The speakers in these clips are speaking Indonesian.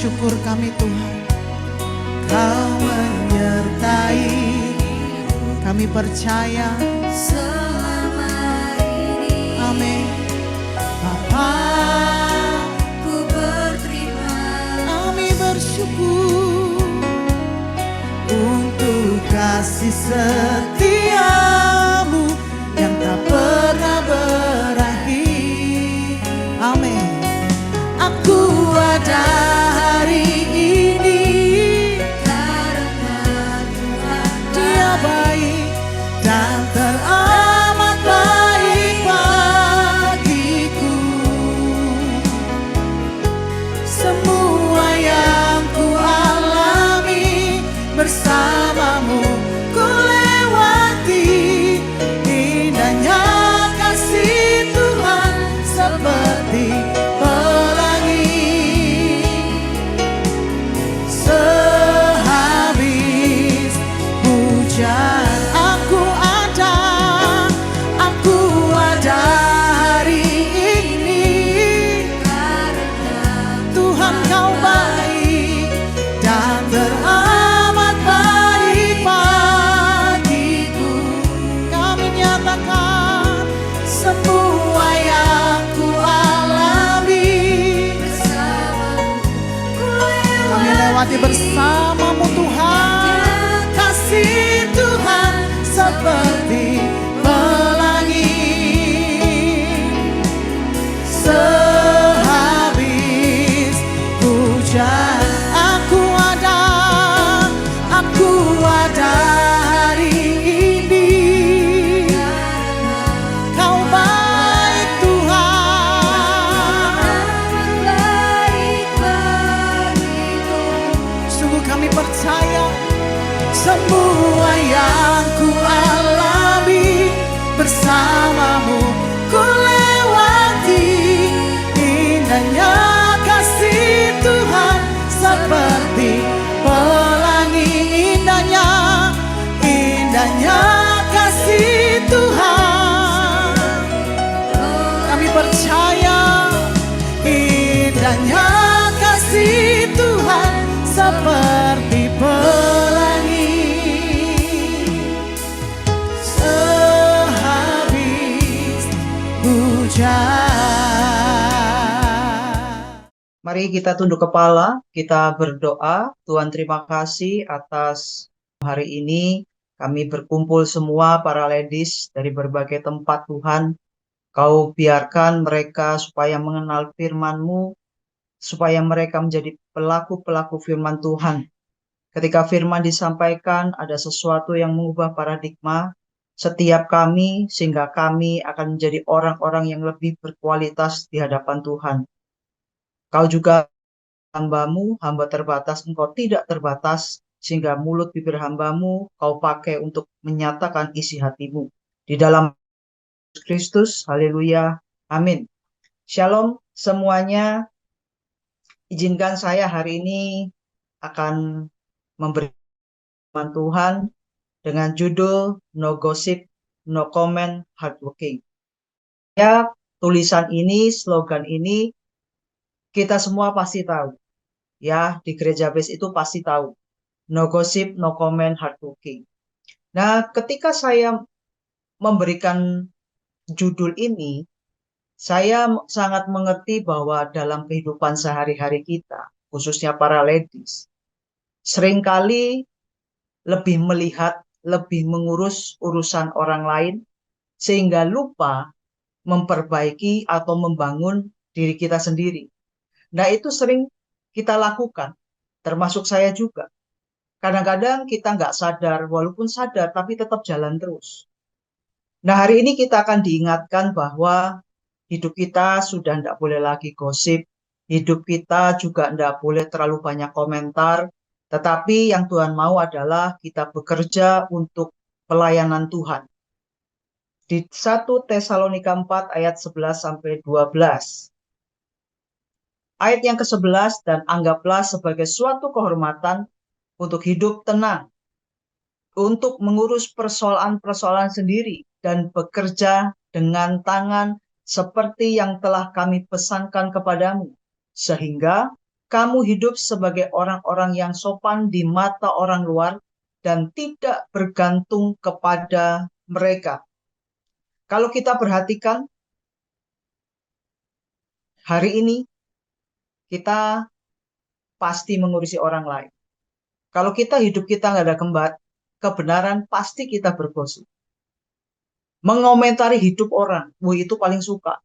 syukur kami Tuhan, Kau menyertai kami, percaya selama ini. Amin. Bapa, Ku berterima, kami bersyukur untuk kasih setiamu yang tak pernah berakhir. Amin. Aku ada hari ini karena Tuhan Dia baik dan teramat baik bagiku. Semua yang ku alami bersamamu ku lewati. Indahnya kasih Tuhan seperti pelangi. Sehabis hujan aku ada hari ini karena Tuhan Kau baik dan teramat baik bagiku. Kami nyatakan semua yang ku alami bersamamu ku kami lewati bersamamu Tuhan. Kasih Tuhan seperti pelangi. Sehabis hujan aku ada hari ini. Kau baik Tuhan. baik bagiku. Sungguh kami percaya semua yang ku alami bersamamu ku lewati. Indahnya kasih Tuhan seperti pelangi. Indahnya kasih Tuhan. Kami percaya indahnya kasih Tuhan seperti pelangi. Sehabis hujan. Mari kita tunduk kepala, kita berdoa. Tuhan, terima kasih atas hari ini. Kami berkumpul semua para ladies dari berbagai tempat Tuhan. Kau biarkan mereka supaya mengenal firman-Mu, supaya mereka menjadi pelaku-pelaku firman Tuhan. Ketika firman disampaikan, ada sesuatu yang mengubah paradigma setiap kami, sehingga kami akan menjadi orang-orang yang lebih berkualitas di hadapan Tuhan. Kau juga hamba-Mu, hamba terbatas, Engkau tidak terbatas, sehingga mulut bibir hamba-Mu Kau pakai untuk menyatakan isi hati-Mu. Di dalam Kristus, haleluya, amin. Shalom semuanya. Izinkan saya hari ini akan memberi firman Tuhan dengan judul No Gossip, No Comment, Hardworking. Ya, tulisan ini, slogan ini kita semua pasti tahu. Ya, di gereja base itu pasti tahu. No gossip, no comment, hardworking. Nah, ketika saya memberikan judul ini, saya sangat mengerti bahwa dalam kehidupan sehari-hari kita, khususnya para ladies, seringkali lebih melihat, lebih mengurus urusan orang lain, sehingga lupa memperbaiki atau membangun diri kita sendiri. Nah, itu sering kita lakukan, termasuk saya juga. Kadang-kadang kita nggak sadar, walaupun sadar, tapi tetap jalan terus. Nah, hari ini kita akan diingatkan bahwa hidup kita sudah tidak boleh lagi gosip, hidup kita juga tidak boleh terlalu banyak komentar, tetapi yang Tuhan mau adalah kita bekerja untuk pelayanan Tuhan. Di 1 Tesalonika 4 ayat 11-12. Ayat yang ke-11, dan anggaplah sebagai suatu kehormatan untuk hidup tenang, untuk mengurus persoalan-persoalan sendiri, dan bekerja dengan tangan seperti yang telah kami pesankan kepadamu, sehingga kamu hidup sebagai orang-orang yang sopan di mata orang luar dan tidak bergantung kepada mereka. Kalau kita perhatikan, hari ini kita pasti mengurusi orang lain. Kalau kita hidup kita nggak ada kebenaran, pasti kita bergosip. Mengomentari hidup orang, wah itu paling suka.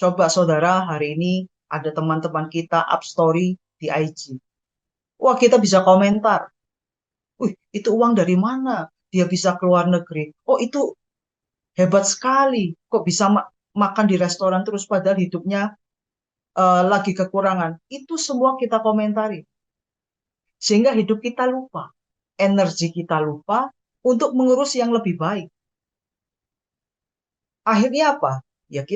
Coba saudara, hari ini ada teman-teman kita up story di IG. Wah, kita bisa komentar. Wih, itu uang dari mana? Dia bisa keluar negeri. Oh, itu hebat sekali. Kok bisa makan di restoran terus padahal hidupnya lagi kekurangan. Itu semua kita komentari. Sehingga hidup kita lupa. Energi kita lupa untuk mengurus yang lebih baik. Akhirnya apa? Ya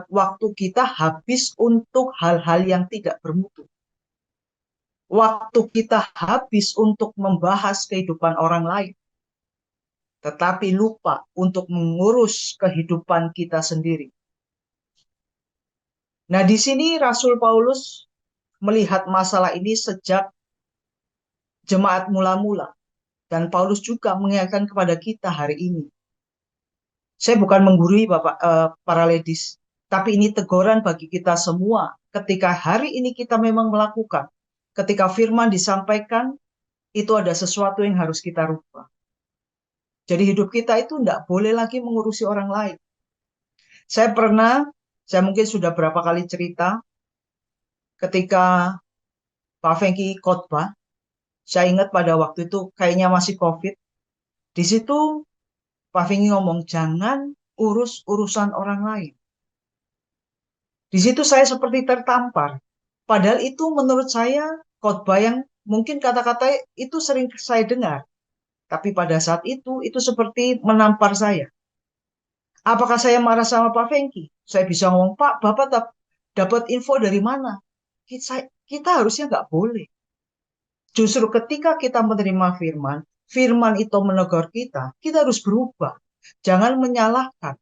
waktu kita habis untuk hal-hal yang tidak bermutu. Waktu kita habis untuk membahas kehidupan orang lain. Tetapi lupa untuk mengurus kehidupan kita sendiri. Nah, di sini Rasul Paulus melihat masalah ini sejak jemaat mula-mula. Dan Paulus juga mengingatkan kepada kita hari ini. Saya bukan menggurui para ladies, tapi ini teguran bagi kita semua. Ketika hari ini kita memang melakukan, ketika firman disampaikan, itu ada sesuatu yang harus kita rubah. Jadi hidup kita itu tidak boleh lagi mengurusi orang lain. Saya mungkin sudah berapa kali cerita, ketika Pak Fengki khotbah, saya ingat pada waktu itu kayaknya masih COVID. Di situ Pak Fengki ngomong, jangan urus urusan orang lain. Di situ saya seperti tertampar. Padahal itu menurut saya khotbah yang mungkin kata-kata itu sering saya dengar. Tapi pada saat itu seperti menampar saya. Apakah saya marah sama Pak Fengki? Saya bisa ngomong, Pak, Bapak dapat info dari mana? Kita harusnya nggak boleh. Justru ketika kita menerima firman, firman itu menegur kita harus berubah. Jangan menyalahkan.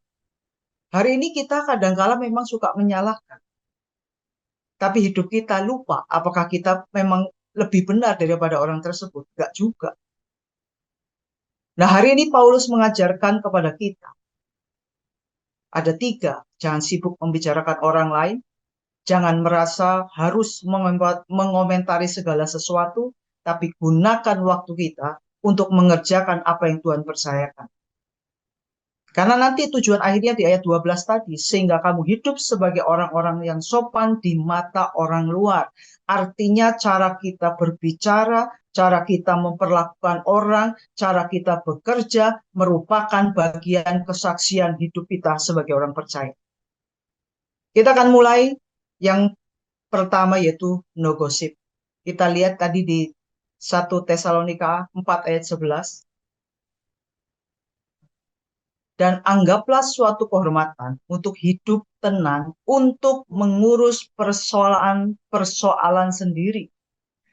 Hari ini kita kadang-kala memang suka menyalahkan. Tapi hidup kita lupa apakah kita memang lebih benar daripada orang tersebut. Enggak juga. Nah, hari ini Paulus mengajarkan kepada kita. Ada 3, jangan sibuk membicarakan orang lain. Jangan merasa harus mengomentari segala sesuatu. Tapi gunakan waktu kita untuk mengerjakan apa yang Tuhan percayakan. Karena nanti tujuan akhirnya di ayat 12 tadi, sehingga kamu hidup sebagai orang-orang yang sopan di mata orang luar. Artinya cara kita berbicara, cara kita memperlakukan orang, cara kita bekerja, merupakan bagian kesaksian hidup kita sebagai orang percaya. Kita akan mulai yang pertama yaitu no gossip. Kita lihat tadi di 1 Tesalonika 4 ayat 11. Dan anggaplah suatu kehormatan untuk hidup tenang, untuk mengurus persoalan-persoalan sendiri.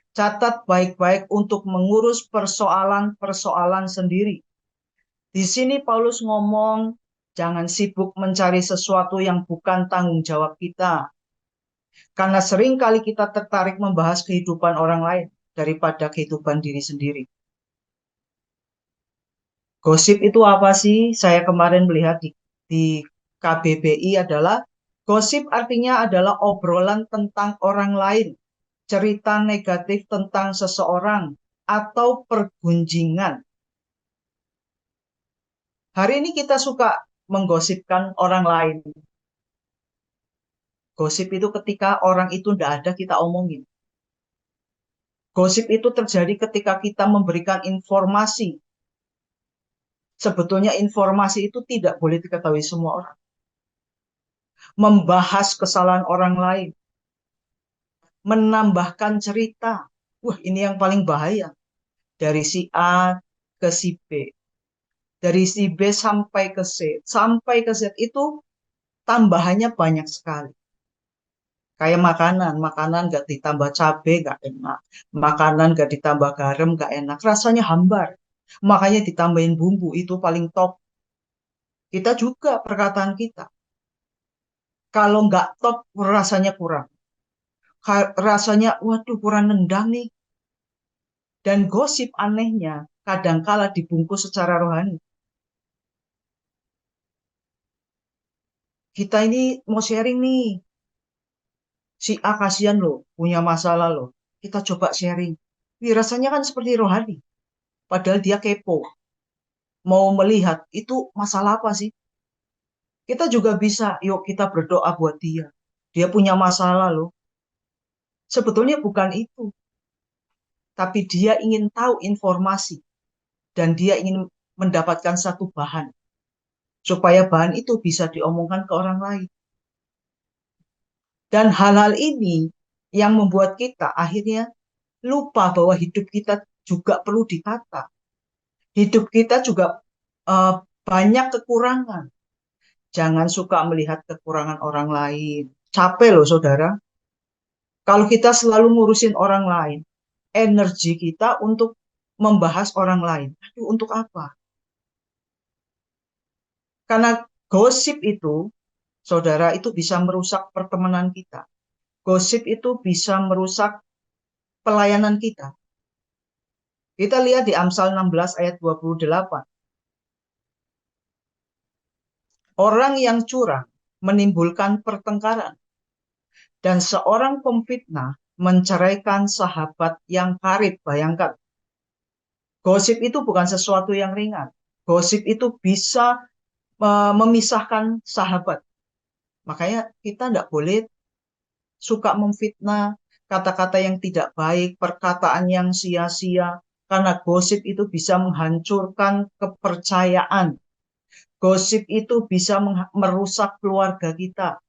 Catat baik-baik untuk mengurus persoalan-persoalan sendiri. Di sini Paulus ngomong, jangan sibuk mencari sesuatu yang bukan tanggung jawab kita. Karena seringkali kita tertarik membahas kehidupan orang lain daripada kehidupan diri sendiri. Gosip itu apa sih? Saya kemarin melihat di KBBI adalah gosip artinya adalah obrolan tentang orang lain, cerita negatif tentang seseorang, atau pergunjingan. Hari ini kita suka menggosipkan orang lain. Gosip itu ketika orang itu tidak ada kita omongin. Gosip itu terjadi ketika kita memberikan informasi. Sebetulnya informasi itu tidak boleh diketahui semua orang. Membahas kesalahan orang lain. Menambahkan cerita. Wah, ini yang paling bahaya. Dari si A ke si B. Dari si B sampai ke C. Sampai ke Z itu tambahannya banyak sekali. Kayak makanan gak ditambah cabai gak enak. Makanan gak ditambah garam gak enak. Rasanya hambar. Makanya ditambahin bumbu itu paling top. Kita juga perkataan kita. Kalau nggak top rasanya kurang. Rasanya, waduh kurang nendang nih. Dan gosip anehnya kadangkala dibungkus secara rohani. Kita ini mau sharing nih, si A kasihan loh, punya masalah loh. Kita coba sharing. Wih, rasanya kan seperti rohani. Padahal dia kepo, mau melihat itu masalah apa sih. Kita juga bisa, yuk kita berdoa buat dia. Dia punya masalah loh. Sebetulnya bukan itu, tapi dia ingin tahu informasi dan dia ingin mendapatkan satu bahan supaya bahan itu bisa diomongkan ke orang lain. Dan hal-hal ini yang membuat kita akhirnya lupa bahwa hidup kita juga perlu ditata. Hidup kita juga uh, banyak kekurangan. Jangan suka melihat kekurangan orang lain. Capek loh saudara. Kalau kita selalu ngurusin orang lain, energi kita untuk membahas orang lain. Aduh, untuk apa? Karena gosip itu, saudara, itu bisa merusak pertemanan kita. Gosip itu bisa merusak pelayanan kita. Kita lihat di Amsal 16 ayat 28. Orang yang curang menimbulkan pertengkaran, dan seorang pemfitnah menceraikan sahabat yang karib. Bayangkan, gosip itu bukan sesuatu yang ringan. Gosip itu bisa memisahkan sahabat. Makanya kita tidak boleh suka memfitnah, kata-kata yang tidak baik, perkataan yang sia-sia, karena gosip itu bisa menghancurkan kepercayaan. Gosip itu bisa merusak keluarga kita.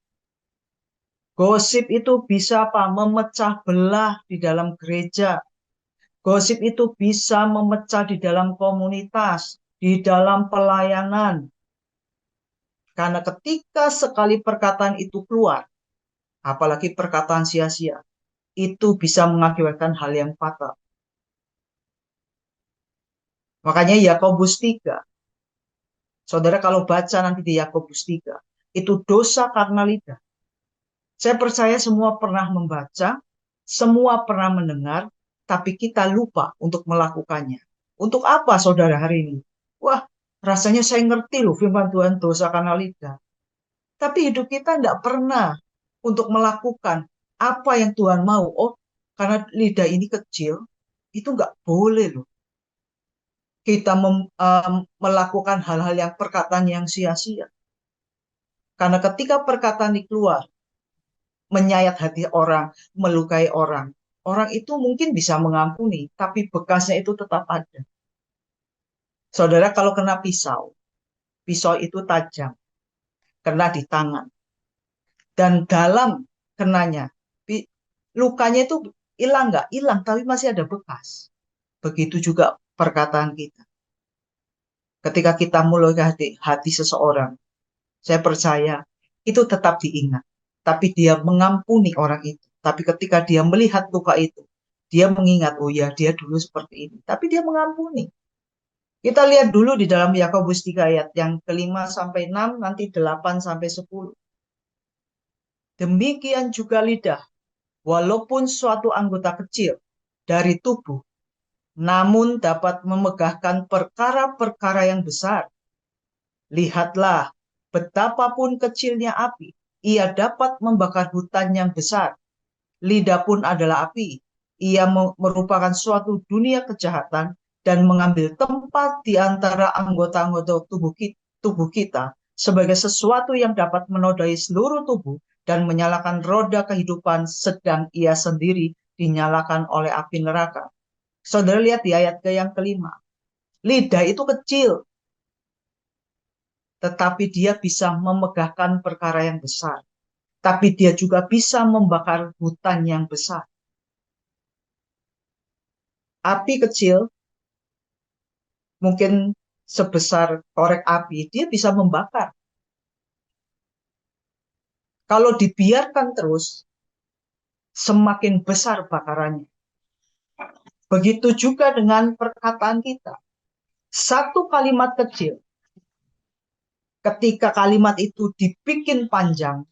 Gosip itu bisa apa? Memecah belah di dalam gereja. Gosip itu bisa memecah di dalam komunitas, di dalam pelayanan. Karena ketika sekali perkataan itu keluar, apalagi perkataan sia-sia, itu bisa mengakibatkan hal yang fatal. Makanya Yakobus 3, saudara kalau baca nanti di Yakobus 3, itu dosa karena lidah. Saya percaya semua pernah membaca, semua pernah mendengar, tapi kita lupa untuk melakukannya. Untuk apa saudara hari ini? Wah, rasanya saya ngerti loh firman Tuhan dosa karena lidah. Tapi hidup kita tidak pernah untuk melakukan apa yang Tuhan mau. Oh, karena lidah ini kecil, itu nggak boleh loh. Kita melakukan hal-hal yang perkataan yang sia-sia. Karena ketika perkataan ini keluar, menyayat hati orang, melukai orang, orang itu mungkin bisa mengampuni, tapi bekasnya itu tetap ada. Saudara, kalau kena pisau, pisau itu tajam, kena di tangan. Dan dalam kenanya, lukanya itu hilang nggak? Hilang, tapi masih ada bekas. Begitu juga perkataan kita. Ketika kita melukai hati seseorang, saya percaya itu tetap diingat. Tapi dia mengampuni orang itu. Tapi ketika dia melihat luka itu, dia mengingat, oh ya dia dulu seperti ini. Tapi dia mengampuni. Kita lihat dulu di dalam Yakobus 3 ayat yang kelima sampai 6, nanti 8 sampai 10. Demikian juga lidah, walaupun suatu anggota kecil dari tubuh, namun dapat memegahkan perkara-perkara yang besar. Lihatlah, betapapun kecilnya api, ia dapat membakar hutan yang besar. Lidah pun adalah api. Ia merupakan suatu dunia kejahatan dan mengambil tempat di antara anggota-anggota tubuh kita sebagai sesuatu yang dapat menodai seluruh tubuh dan menyalakan roda kehidupan sedang ia sendiri dinyalakan oleh api neraka. Saudara lihat di ayat yang kelima. Lidah itu kecil, tetapi dia bisa memegahkan perkara yang besar. Tapi dia juga bisa membakar hutan yang besar. Api kecil, mungkin sebesar korek api, dia bisa membakar. Kalau dibiarkan terus, semakin besar bakarannya. Begitu juga dengan perkataan kita. Satu kalimat kecil, ketika kalimat itu dibikin panjang,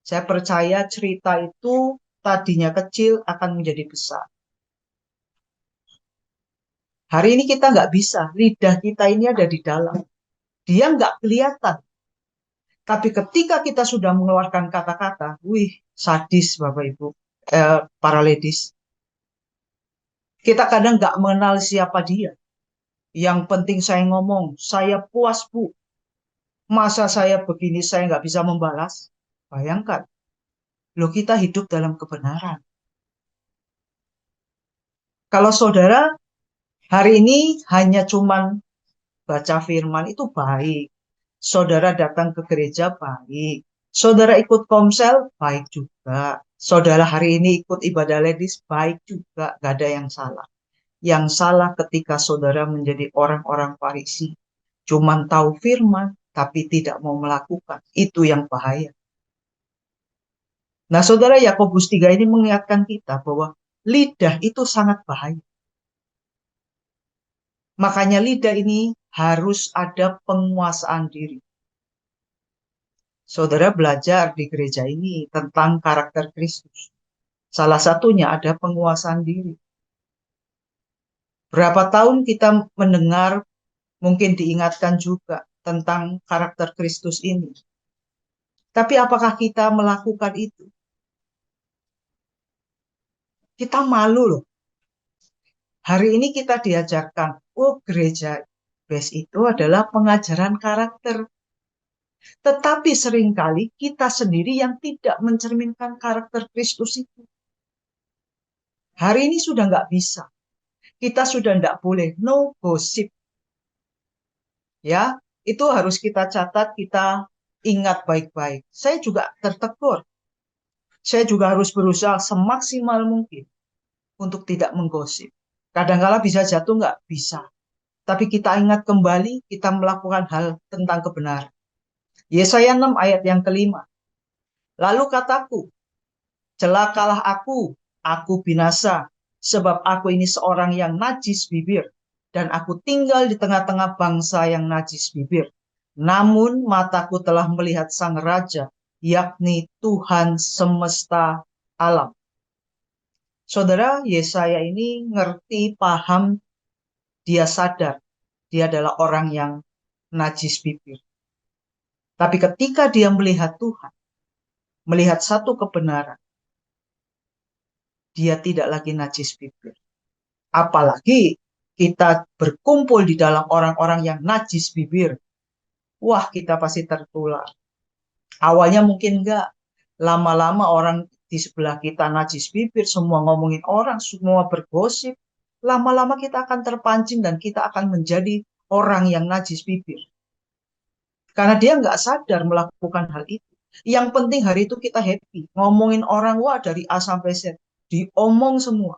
Saya percaya cerita itu tadinya kecil akan menjadi besar. Hari ini kita nggak bisa, lidah kita ini ada di dalam. Dia nggak kelihatan. Tapi ketika kita sudah mengeluarkan kata-kata, wih, sadis Bapak Ibu, para ladies. Kita kadang nggak mengenal siapa dia. Yang penting saya ngomong, saya puas Bu. Masa saya begini saya nggak bisa membalas? Bayangkan, loh kita hidup dalam kebenaran. Kalau saudara hari ini hanya cuman baca firman itu baik. Saudara datang ke gereja baik. Saudara ikut komsel baik juga. Saudara hari ini ikut ibadah ladies baik juga. Gak ada yang salah. Yang salah ketika saudara menjadi orang-orang Farisi. Cuman tahu firman tapi tidak mau melakukan. Itu yang bahaya. Nah saudara Yakobus 3 ini mengingatkan kita bahwa lidah itu sangat bahaya. Makanya lidah ini harus ada penguasaan diri. Saudara belajar di gereja ini tentang karakter Kristus. Salah satunya ada penguasaan diri. Berapa tahun kita mendengar, mungkin diingatkan juga tentang karakter Kristus ini. Tapi apakah kita melakukan itu? Kita malu loh. Hari ini kita diajarkan, oh gereja base itu adalah pengajaran karakter. Tetapi seringkali kita sendiri yang tidak mencerminkan karakter Kristus itu. Hari ini sudah nggak bisa. Kita sudah nggak boleh no gosip. Ya, itu harus kita catat, kita ingat baik-baik. Saya juga tertegur. Saya juga harus berusaha semaksimal mungkin untuk tidak menggosip. Kadang-kala bisa jatuh nggak? Bisa. Tapi kita ingat kembali, kita melakukan hal tentang kebenaran. Yesaya 6 ayat yang kelima. Lalu kataku, celakalah aku binasa, sebab aku ini seorang yang najis bibir, dan aku tinggal di tengah-tengah bangsa yang najis bibir. Namun mataku telah melihat Sang Raja, yakni Tuhan semesta alam. Saudara, Yesaya ini ngerti, paham, dia sadar, dia adalah orang yang najis bibir. Tapi ketika dia melihat Tuhan, melihat satu kebenaran, dia tidak lagi najis bibir. Apalagi kita berkumpul di dalam orang-orang yang najis bibir. Wah, kita pasti tertular. Awalnya mungkin enggak. Lama-lama orang di sebelah kita najis bibir, semua ngomongin orang, semua bergosip. Lama-lama kita akan terpancing dan kita akan menjadi orang yang najis bibir. Karena dia nggak sadar melakukan hal itu. Yang penting hari itu kita happy. Ngomongin orang, wah dari A sampai Z. Diomong semua.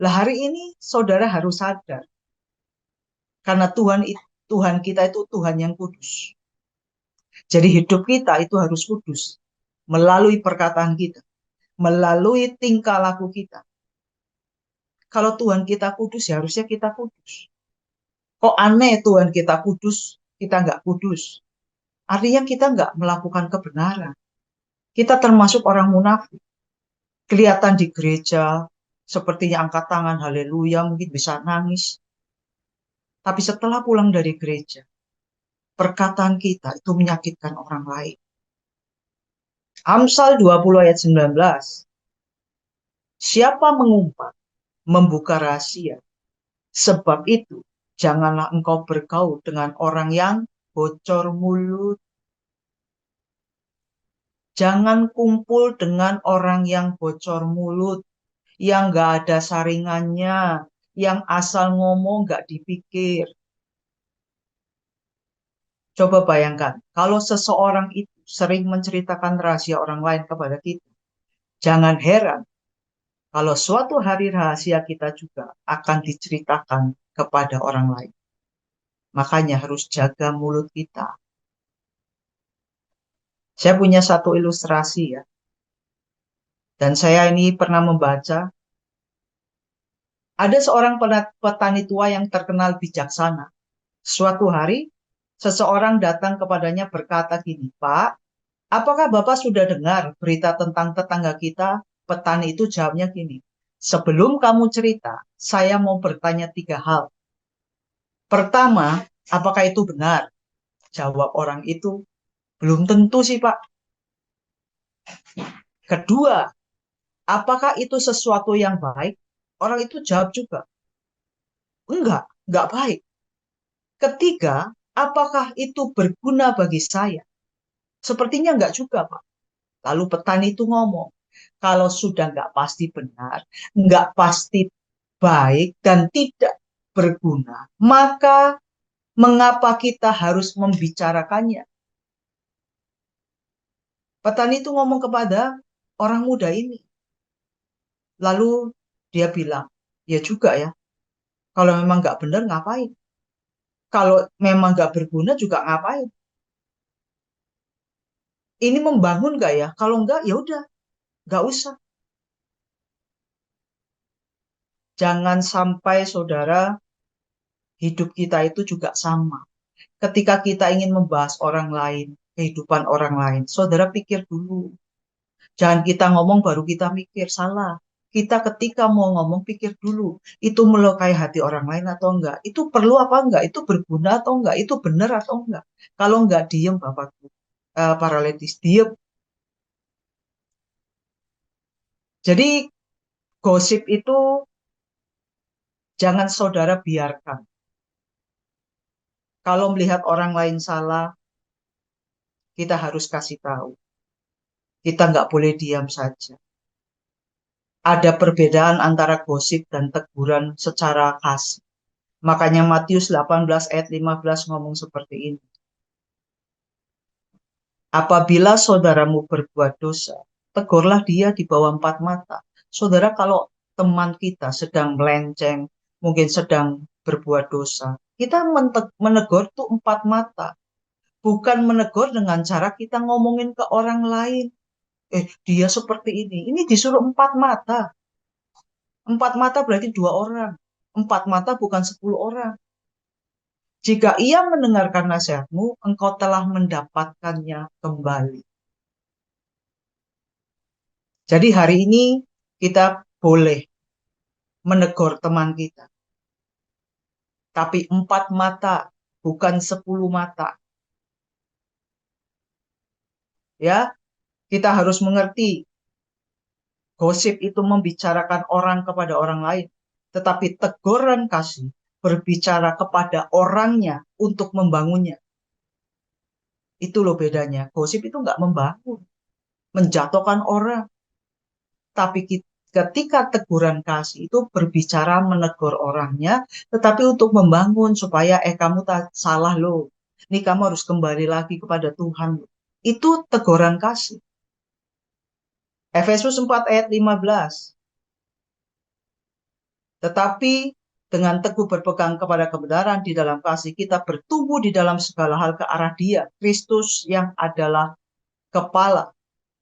Lah hari ini saudara harus sadar. Karena Tuhan kita itu Tuhan yang kudus. Jadi hidup kita itu harus kudus. Melalui perkataan kita. Melalui tingkah laku kita. Kalau Tuhan kita kudus, ya harusnya kita kudus. Kok aneh Tuhan kita kudus, kita nggak kudus. Artinya kita nggak melakukan kebenaran. Kita termasuk orang munafik. Kelihatan di gereja, sepertinya angkat tangan, haleluya, mungkin bisa nangis. Tapi setelah pulang dari gereja, perkataan kita itu menyakitkan orang lain. Amsal 20 ayat 19. Siapa mengumpat, membuka rahasia. Sebab itu, janganlah engkau bergaul dengan orang yang bocor mulut. Jangan kumpul dengan orang yang bocor mulut, yang gak ada saringannya, yang asal ngomong gak dipikir. Coba bayangkan, kalau seseorang itu sering menceritakan rahasia orang lain kepada kita, jangan heran kalau suatu hari rahasia kita juga akan diceritakan kepada orang lain. Makanya harus jaga mulut kita. Saya punya satu ilustrasi ya. Dan saya ini pernah membaca. Ada seorang petani tua yang terkenal bijaksana. Suatu hari, seseorang datang kepadanya berkata gini, Pak, Apakah Bapak sudah dengar berita tentang tetangga kita? Petani itu jawabnya gini, sebelum kamu cerita, saya mau bertanya 3 hal. Pertama, apakah itu benar? Jawab orang itu, belum tentu sih Pak. Kedua, apakah itu sesuatu yang baik? Orang itu jawab juga, enggak baik. Ketiga, apakah itu berguna bagi saya? Sepertinya enggak juga, Pak. Lalu petani itu ngomong, kalau sudah enggak pasti benar, enggak pasti baik, dan tidak berguna, maka mengapa kita harus membicarakannya? Petani itu ngomong kepada orang muda ini. Lalu dia bilang, ya juga ya, kalau memang nggak benar ngapain? Kalau memang nggak berguna juga ngapain? Ini membangun nggak ya? Kalau nggak, ya udah, nggak usah. Jangan sampai saudara hidup kita itu juga sama. Ketika kita ingin membahas orang lain, kehidupan orang lain, saudara pikir dulu. Jangan kita ngomong baru kita mikir, salah. Kita ketika mau ngomong pikir dulu, itu melukai hati orang lain atau enggak? Itu perlu apa enggak? Itu berguna atau enggak? Itu benar atau enggak? Kalau enggak, diem Bapakku. Paraletis, diem. Jadi gosip itu jangan saudara biarkan. Kalau melihat orang lain salah, kita harus kasih tahu. Kita nggak boleh diam saja. Ada perbedaan antara gosip dan teguran secara kasih. Makanya Matius 18 ayat 15 ngomong seperti ini. Apabila saudaramu berbuat dosa, tegurlah dia di bawah 4 mata. Saudara, kalau teman kita sedang melenceng, mungkin sedang berbuat dosa, kita menegur tuh 4 mata. Bukan menegur dengan cara kita ngomongin ke orang lain. Dia seperti ini. Ini disuruh 4 mata. 4 mata berarti 2 orang. 4 mata bukan 10 orang. Jika ia mendengarkan nasihatmu, engkau telah mendapatkannya kembali. Jadi hari ini kita boleh menegur teman kita. Tapi 4 mata, bukan 10 mata. Ya, kita harus mengerti. Gosip itu membicarakan orang kepada orang lain. Tetapi teguran kasih berbicara kepada orangnya untuk membangunnya. Itu loh bedanya. Gosip itu nggak membangun, menjatuhkan orang. Tapi ketika teguran kasih itu berbicara menegur orangnya, tetapi untuk membangun supaya kamu tak salah loh. Ini kamu harus kembali lagi kepada Tuhan. Itu teguran kasih. Efesus 4 ayat 15. Tetapi dengan teguh berpegang kepada kebenaran di dalam kasih, kita bertumbuh di dalam segala hal ke arah Dia, Kristus yang adalah kepala.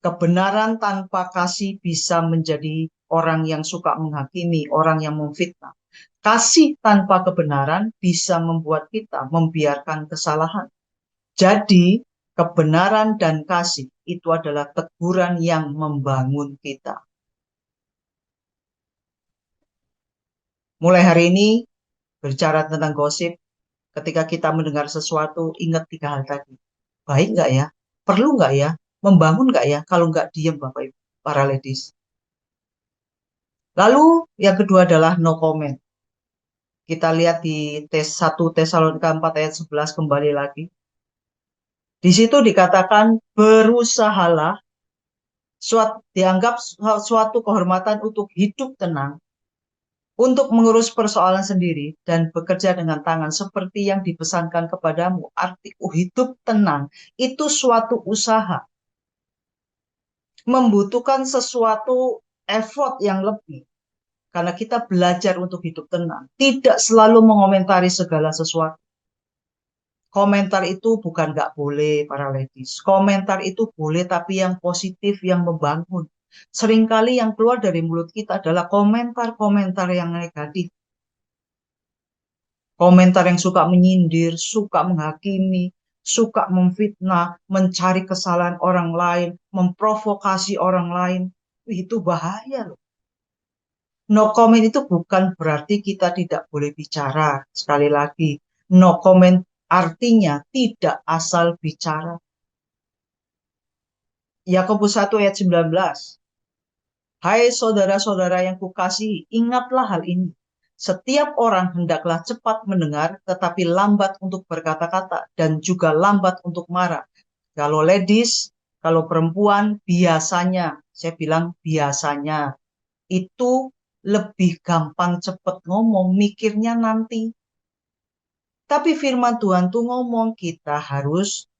Kebenaran tanpa kasih bisa menjadi orang yang suka menghakimi, orang yang memfitnah. Kasih tanpa kebenaran bisa membuat kita membiarkan kesalahan. Jadi, kebenaran dan kasih itu adalah teguran yang membangun kita. Mulai hari ini, berbicara tentang gosip, ketika kita mendengar sesuatu, ingat 3 hal tadi. Baik nggak ya? Perlu nggak ya? Membangun nggak ya? Kalau nggak, diam Bapak Ibu, para ladies. Lalu yang kedua adalah no comment. Kita lihat di 1 Tesalonika 4 ayat 11 kembali lagi. Di situ dikatakan berusahalah, dianggap suatu kehormatan untuk hidup tenang, untuk mengurus persoalan sendiri dan bekerja dengan tangan seperti yang dipesankan kepadamu. Arti hidup tenang itu suatu usaha. Membutuhkan sesuatu effort yang lebih. Karena kita belajar untuk hidup tenang. Tidak selalu mengomentari segala sesuatu. Komentar itu bukan nggak boleh, para ladies. Komentar itu boleh, tapi yang positif, yang membangun. Seringkali yang keluar dari mulut kita adalah komentar-komentar yang negatif. Komentar yang suka menyindir, suka menghakimi, suka memfitnah, mencari kesalahan orang lain, memprovokasi orang lain, itu bahaya loh. No comment itu bukan berarti kita tidak boleh bicara. Sekali lagi, no comment artinya tidak asal bicara. Yakobus 1 ayat 19. Hai saudara-saudara yang kukasihi, ingatlah hal ini. Setiap orang hendaklah cepat mendengar, tetapi lambat untuk berkata-kata, dan juga lambat untuk marah. Kalau ladies, kalau perempuan, biasanya, saya bilang biasanya, itu lebih gampang cepat ngomong, mikirnya nanti. Tapi firman Tuhan tuh ngomong, kita harus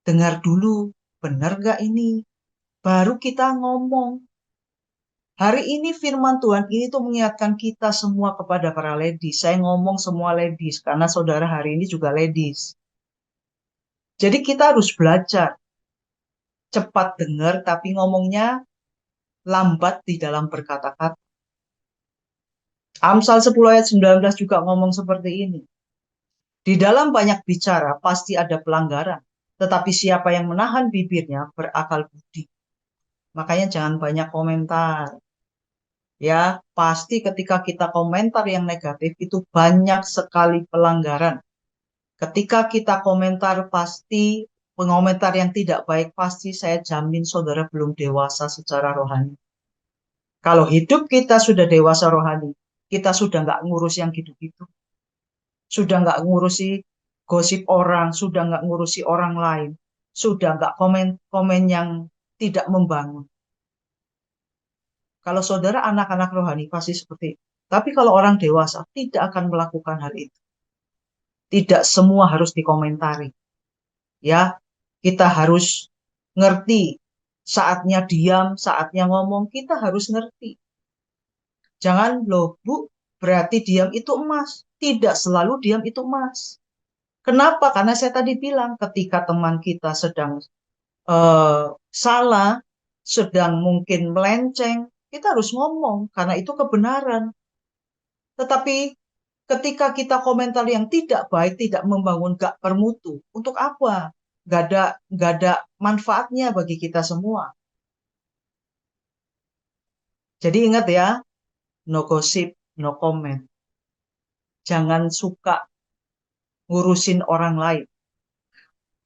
dengar dulu, benar gak ini? Baru kita ngomong. Hari ini firman Tuhan ini tuh mengingatkan kita semua kepada para ladies. Saya ngomong semua ladies, karena saudara hari ini juga ladies. Jadi kita harus belajar. Cepat dengar, tapi ngomongnya lambat di dalam berkata-kata. Amsal 10 ayat 19 juga ngomong seperti ini. Di dalam banyak bicara pasti ada pelanggaran. Tetapi siapa yang menahan bibirnya berakal budi. Makanya jangan banyak komentar. Ya, pasti ketika kita komentar yang negatif itu banyak sekali pelanggaran. Ketika kita komentar pasti, pengomentar yang tidak baik pasti saya jamin saudara belum dewasa secara rohani. Kalau hidup kita sudah dewasa rohani, kita sudah nggak ngurus yang gitu-gitu. Sudah nggak ngurusi gosip orang, sudah nggak ngurusi orang lain, sudah nggak komen-komen yang tidak membangun. Kalau saudara anak-anak rohani pasti seperti itu. Tapi kalau orang dewasa tidak akan melakukan hal itu. Tidak semua harus dikomentari. Ya, kita harus ngerti. Saatnya diam, saatnya ngomong, kita harus ngerti. Jangan loh, Bu, berarti diam itu emas. Tidak selalu diam itu emas. Kenapa? Karena saya tadi bilang ketika teman kita sedang salah, sedang mungkin melenceng, kita harus ngomong karena itu kebenaran. Tetapi ketika kita komentar yang tidak baik, tidak membangun, gak bermutu, untuk apa? Gak ada manfaatnya bagi kita semua. Jadi ingat ya, no gossip, no comment. Jangan suka ngurusin orang lain.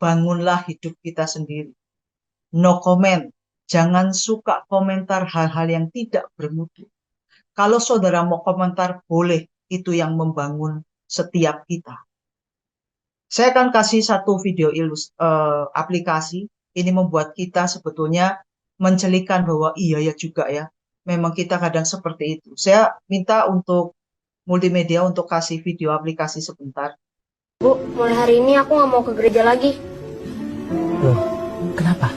Bangunlah hidup kita sendiri. No comment. Jangan suka komentar hal-hal yang tidak bermutu. Kalau saudara mau komentar, boleh. Itu yang membangun setiap kita. Saya akan kasih satu video aplikasi. Ini membuat kita sebetulnya mencelikan bahwa iya ya juga ya. Memang kita kadang seperti itu. Saya minta untuk multimedia untuk kasih video aplikasi sebentar. Bu, mulai hari ini aku nggak mau ke gereja lagi. Loh, kenapa?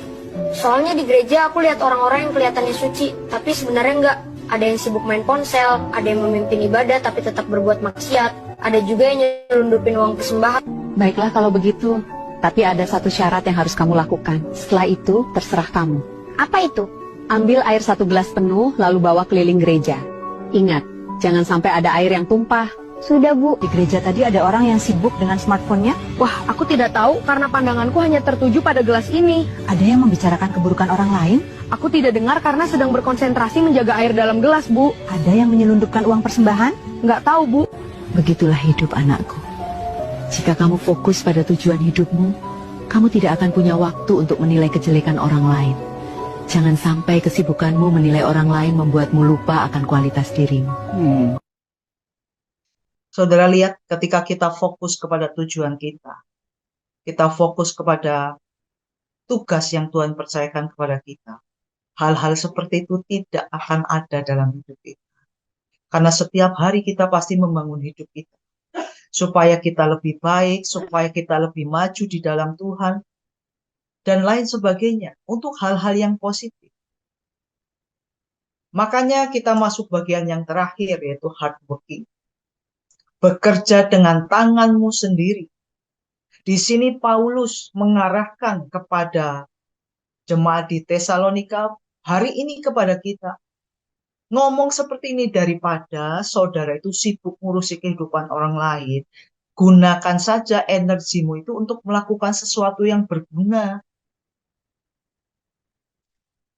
Soalnya di gereja aku lihat orang-orang yang kelihatannya suci, tapi sebenarnya nggak. Ada yang sibuk main ponsel, ada yang memimpin ibadah tapi tetap berbuat maksiat, ada juga yang nyelundupin uang persembahan. Baiklah kalau begitu, tapi ada satu syarat yang harus kamu lakukan. Setelah itu, terserah kamu. Apa itu? Ambil air 1 gelas penuh, lalu bawa keliling gereja. Ingat, jangan sampai ada air yang tumpah. Sudah, Bu. Di gereja tadi ada orang yang sibuk dengan smartphone-nya. Wah, aku tidak tahu karena pandanganku hanya tertuju pada gelas ini. Ada yang membicarakan keburukan orang lain. Aku tidak dengar karena sedang berkonsentrasi menjaga air dalam gelas, Bu. Ada yang menyelundupkan uang persembahan. Nggak tahu, Bu. Begitulah hidup anakku. Jika kamu fokus pada tujuan hidupmu, kamu tidak akan punya waktu untuk menilai kejelekan orang lain. Jangan sampai kesibukanmu menilai orang lain membuatmu lupa akan kualitas dirimu. Saudara lihat ketika kita fokus kepada tujuan kita fokus kepada tugas yang Tuhan percayakan kepada kita. Hal-hal seperti itu tidak akan ada dalam hidup kita. Karena setiap hari kita pasti membangun hidup kita. Supaya kita lebih baik, supaya kita lebih maju di dalam Tuhan, dan lain sebagainya. Untuk hal-hal yang positif. Makanya kita masuk bagian yang terakhir, yaitu hard working. Bekerja dengan tanganmu sendiri. Di sini Paulus mengarahkan kepada jemaat di Tesalonika hari ini kepada kita. Ngomong seperti ini daripada saudara itu sibuk ngurusi kehidupan orang lain. Gunakan saja energimu itu untuk melakukan sesuatu yang berguna.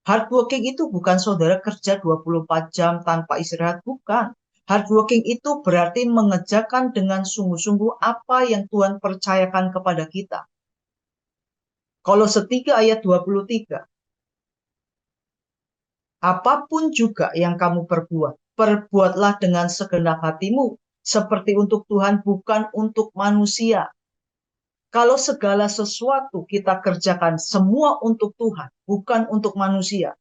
Hardworking itu bukan saudara kerja 24 jam tanpa istirahat, bukan. Hardworking itu berarti mengerjakan dengan sungguh-sungguh apa yang Tuhan percayakan kepada kita. Kalau 3 ayat 23, apapun juga yang kamu perbuat, perbuatlah dengan segenap hatimu, seperti untuk Tuhan, bukan untuk manusia. Kalau segala sesuatu kita kerjakan semua untuk Tuhan, bukan untuk manusia,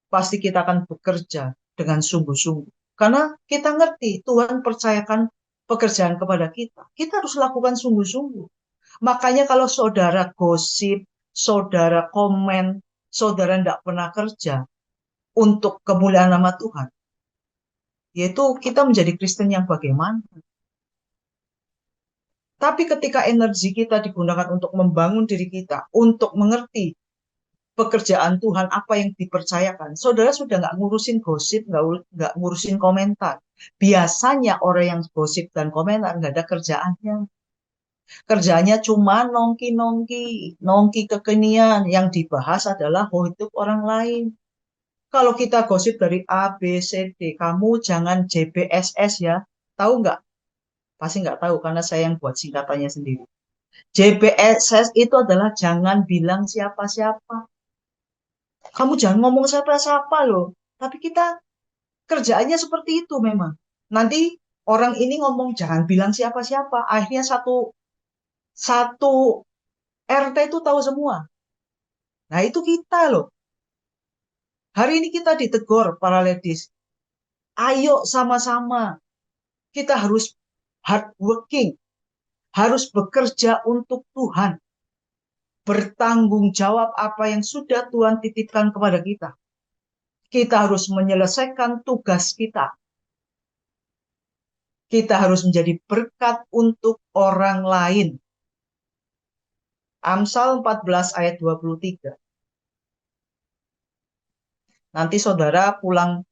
pasti kita akan bekerja dengan sungguh-sungguh. Karena kita ngerti Tuhan percayakan pekerjaan kepada kita. Kita harus lakukan sungguh-sungguh. Makanya kalau saudara gosip, saudara komen, saudara tidak pernah kerja untuk kemuliaan nama Tuhan, yaitu kita menjadi Kristen yang bagaimana. Tapi ketika energi kita digunakan untuk membangun diri kita, untuk mengerti pekerjaan Tuhan, apa yang dipercayakan, saudara sudah nggak ngurusin gosip, nggak ngurusin komentar. Biasanya orang yang gosip dan komentar nggak ada kerjaannya. Kerjaannya cuma nongki kekinian. Yang dibahas adalah hidup orang lain. Kalau kita gosip dari A, B, C, D, kamu jangan JBSS ya. Tahu nggak? Pasti nggak tahu karena saya yang buat singkatannya sendiri. JBSS itu adalah jangan bilang siapa-siapa. Kamu jangan ngomong siapa-siapa loh. Tapi kita kerjaannya seperti itu memang. Nanti orang ini ngomong jangan bilang siapa-siapa. Akhirnya satu RT itu tahu semua. Nah itu kita loh. Hari ini kita ditegur para ladies. Ayo sama-sama. Kita harus hard working. Harus bekerja untuk Tuhan. Bertanggung jawab apa yang sudah Tuhan titipkan kepada kita. Kita harus menyelesaikan tugas kita. Kita harus menjadi berkat untuk orang lain. Amsal 14 ayat 23. Nanti saudara pulang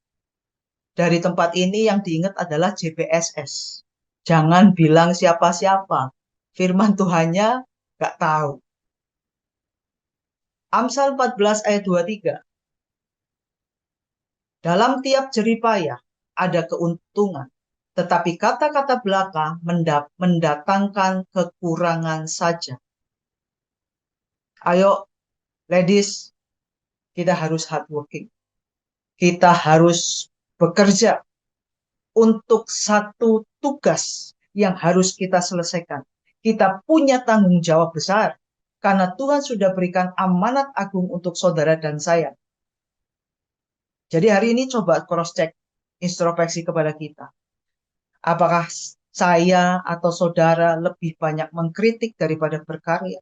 dari tempat ini yang diingat adalah JBSS. Jangan bilang siapa-siapa. Firman Tuhannya nggak tahu. Amsal 14 ayat 23. Dalam tiap jeripayah ada keuntungan, tetapi kata-kata belaka mendatangkan kekurangan saja. Ayo, ladies, kita harus hardworking. Kita harus bekerja untuk satu tugas yang harus kita selesaikan. Kita punya tanggung jawab besar. Karena Tuhan sudah berikan amanat agung untuk saudara dan saya. Jadi hari ini coba cross-check, introspeksi kepada kita. Apakah saya atau saudara lebih banyak mengkritik daripada berkarya?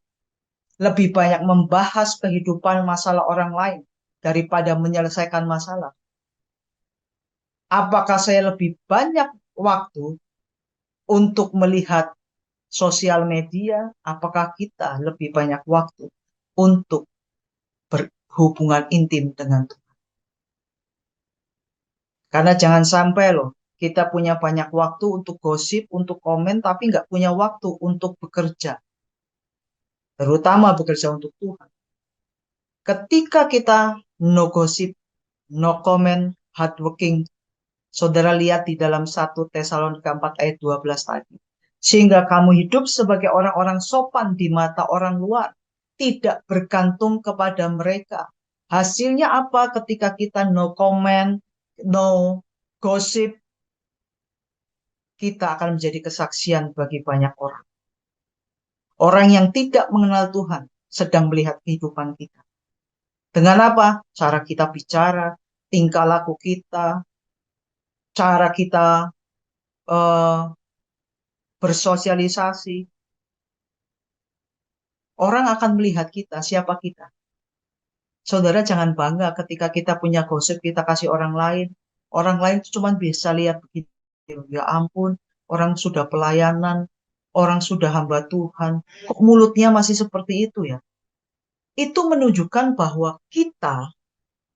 Lebih banyak membahas kehidupan masalah orang lain daripada menyelesaikan masalah? Apakah saya lebih banyak waktu untuk melihat sosial media? Apakah kita lebih banyak waktu untuk berhubungan intim dengan Tuhan? Karena jangan sampai loh, kita punya banyak waktu untuk gosip, untuk komen, tapi nggak punya waktu untuk bekerja. Terutama bekerja untuk Tuhan. Ketika kita no gosip, no comment, hardworking, saudara lihat di dalam 1 Tesalonika 4 ayat 12 tadi. Sehingga kamu hidup sebagai orang-orang sopan di mata orang luar. Tidak bergantung kepada mereka. Hasilnya apa ketika kita no comment, no gossip? Kita akan menjadi kesaksian bagi banyak orang. Orang yang tidak mengenal Tuhan sedang melihat kehidupan kita. Dengan apa? Cara kita bicara, tingkah laku kita, cara kita bersosialisasi. Orang akan melihat kita, siapa kita. Saudara jangan bangga ketika kita punya gosip, kita kasih orang lain. Orang lain cuma bisa lihat begitu. Ya ampun, orang sudah pelayanan, orang sudah hamba Tuhan. Kok mulutnya masih seperti itu ya? Itu menunjukkan bahwa kita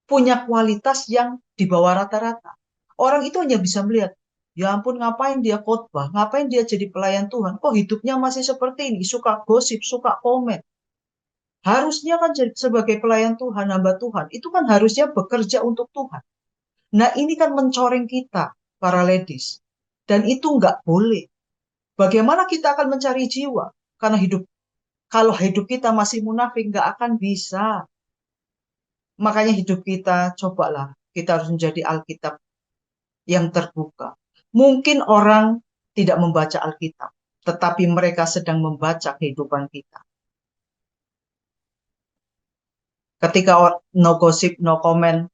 punya kualitas yang di bawah rata-rata. Orang itu hanya bisa melihat, Ya ampun, ngapain dia khotbah? Ngapain dia jadi pelayan Tuhan? Kok hidupnya masih seperti ini? Suka gosip, suka komen. Harusnya kan jadi sebagai pelayan Tuhan, hamba Tuhan, itu kan harusnya bekerja untuk Tuhan. Nah, ini kan mencoreng kita, para ladies. Dan itu nggak boleh. Bagaimana kita akan mencari jiwa? Karena kalau hidup kita masih munafik, nggak akan bisa. Makanya hidup kita, cobalah, kita harus menjadi Alkitab yang terbuka. Mungkin orang tidak membaca Alkitab, tetapi mereka sedang membaca kehidupan kita. Ketika no gossip, no comment,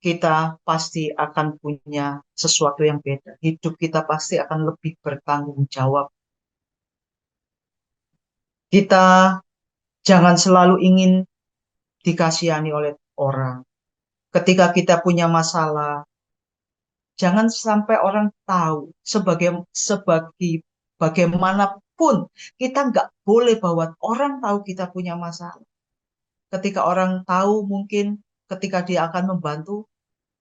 kita pasti akan punya sesuatu yang beda. Hidup kita pasti akan lebih bertanggung jawab. Kita jangan selalu ingin dikasihani oleh orang. Ketika kita punya masalah, jangan sampai orang tahu sebagai bagaimanapun kita nggak boleh bahwa orang tahu kita punya masalah. Ketika orang tahu mungkin ketika dia akan membantu,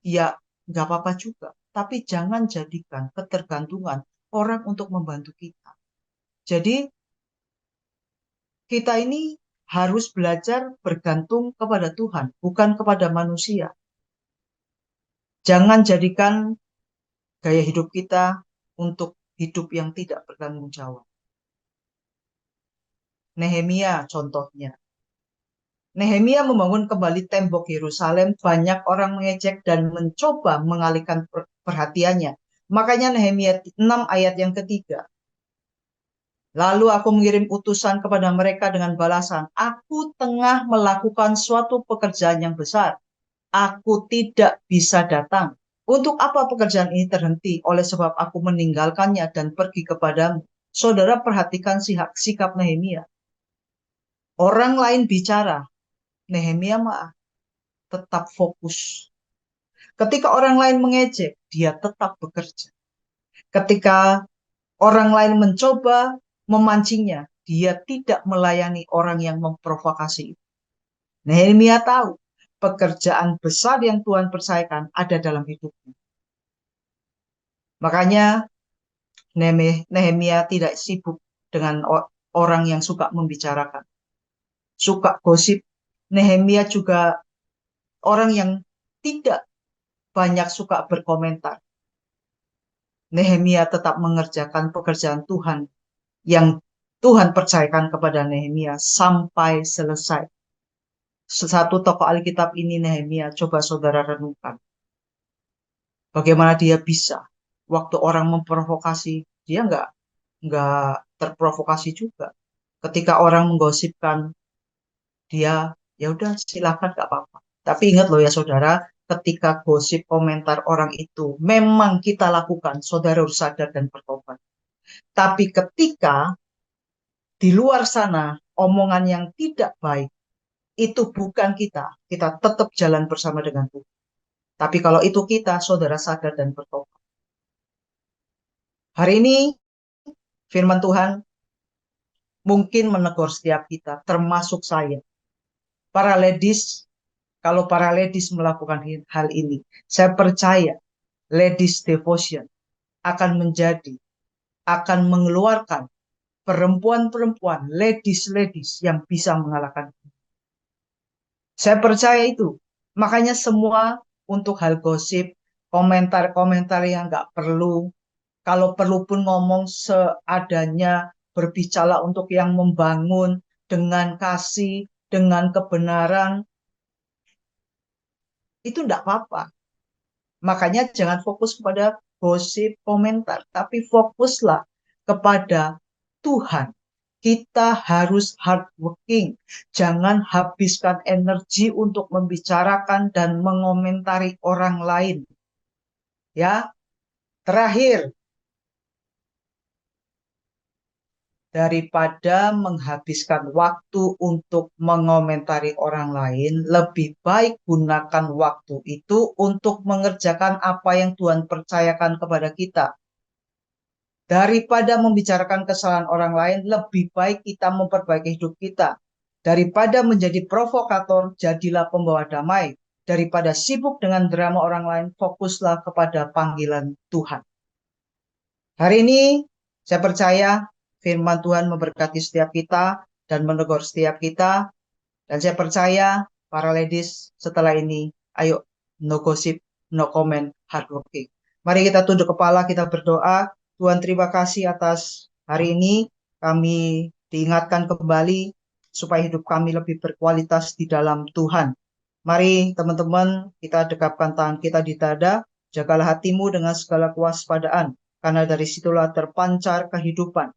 ya nggak apa-apa juga. Tapi jangan jadikan ketergantungan orang untuk membantu kita. Jadi kita ini harus belajar bergantung kepada Tuhan, bukan kepada manusia. Jangan jadikan gaya hidup kita untuk hidup yang tidak bertanggung jawab. Nehemia contohnya. Nehemia membangun kembali tembok Yerusalem, banyak orang mengejek dan mencoba mengalihkan perhatiannya. Makanya Nehemia 6 ayat yang ketiga. Lalu aku mengirim utusan kepada mereka dengan balasan, aku tengah melakukan suatu pekerjaan yang besar. Aku tidak bisa datang. Untuk apa pekerjaan ini terhenti? Oleh sebab aku meninggalkannya dan pergi kepadamu. Saudara perhatikan sikap Nehemia. Orang lain bicara, Nehemia tetap fokus. Ketika orang lain mengejek, dia tetap bekerja. Ketika orang lain mencoba memancingnya, dia tidak melayani orang yang memprovokasi. Nehemia tahu pekerjaan besar yang Tuhan percayakan ada dalam hidupnya. Makanya Nehemia tidak sibuk dengan orang yang suka membicarakan, suka gosip. Nehemia juga orang yang tidak banyak suka berkomentar. Nehemia tetap mengerjakan pekerjaan Tuhan yang Tuhan percayakan kepada Nehemia sampai selesai. Satu tokoh Alkitab ini Nehemia, coba saudara renungkan. Bagaimana dia bisa, waktu orang memprovokasi, dia nggak terprovokasi juga. Ketika orang menggosipkan, dia ya udah silakan nggak apa-apa. Tapi ingat loh ya saudara, ketika gosip komentar orang itu memang kita lakukan, saudara harus sadar dan bertobat. Tapi ketika di luar sana omongan yang tidak baik, itu bukan kita tetap jalan bersama dengan Tuhan. Tapi kalau itu kita, saudara sadar dan bertobat. Hari ini firman Tuhan mungkin menegur setiap kita, termasuk saya. Para ladies, kalau para ladies melakukan hal ini, saya percaya ladies devotion akan mengeluarkan perempuan-perempuan, ladies yang bisa mengalahkan. Saya percaya itu. Makanya semua untuk hal gosip, komentar-komentar yang nggak perlu, kalau perlu pun ngomong seadanya, berbicara untuk yang membangun, dengan kasih, dengan kebenaran, itu enggak apa-apa. Makanya jangan fokus kepada gosip, komentar, tapi fokuslah kepada Tuhan. Kita harus hardworking. Jangan habiskan energi untuk membicarakan dan mengomentari orang lain. Ya, terakhir, daripada menghabiskan waktu untuk mengomentari orang lain, lebih baik gunakan waktu itu untuk mengerjakan apa yang Tuhan percayakan kepada kita. Daripada membicarakan kesalahan orang lain, lebih baik kita memperbaiki hidup kita. Daripada menjadi provokator, jadilah pembawa damai. daripada sibuk dengan drama orang lain, fokuslah kepada panggilan Tuhan. Hari ini saya percaya firman Tuhan memberkati setiap kita dan menegur setiap kita. Dan saya percaya para ladies setelah ini, ayo no gossip, no comment, hardworking. Mari kita tunduk kepala, kita berdoa. Tuhan, terima kasih atas hari ini. Kami diingatkan kembali supaya hidup kami lebih berkualitas di dalam Tuhan. Mari teman-teman, kita dekapkan tangan kita di dada. Jagalah hatimu dengan segala kewaspadaan, karena dari situlah terpancar kehidupan.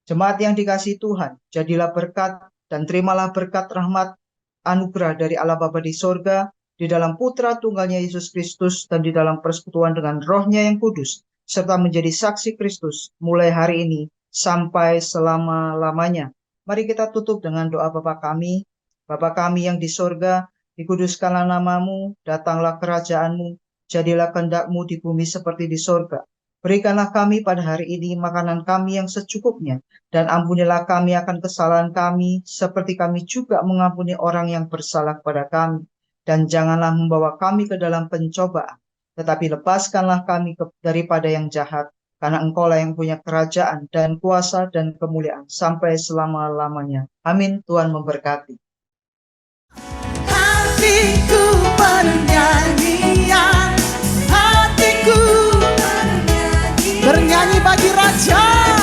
Jemaat yang dikasihi Tuhan, jadilah berkat dan terimalah berkat rahmat anugerah dari Allah Bapa di sorga, di dalam Putra Tunggalnya Yesus Kristus, dan di dalam persekutuan dengan Roh-Nya yang kudus, serta menjadi saksi Kristus mulai hari ini sampai selama-lamanya. Mari kita tutup dengan doa Bapa kami. Bapa kami yang di sorga, dikuduskanlah namamu, datanglah kerajaanmu, jadilah kehendak-mu di bumi seperti di sorga. Berikanlah kami pada hari ini makanan kami yang secukupnya, dan ampunilah kami akan kesalahan kami, seperti kami juga mengampuni orang yang bersalah kepada kami. Dan janganlah membawa kami ke dalam pencobaan, tetapi lepaskanlah kami daripada yang jahat, karena Engkaulah yang punya kerajaan dan kuasa dan kemuliaan sampai selama-lamanya. Amin. Tuhan memberkati. Hatiku bernyanyian, hatiku bernyanyi bagi Raja.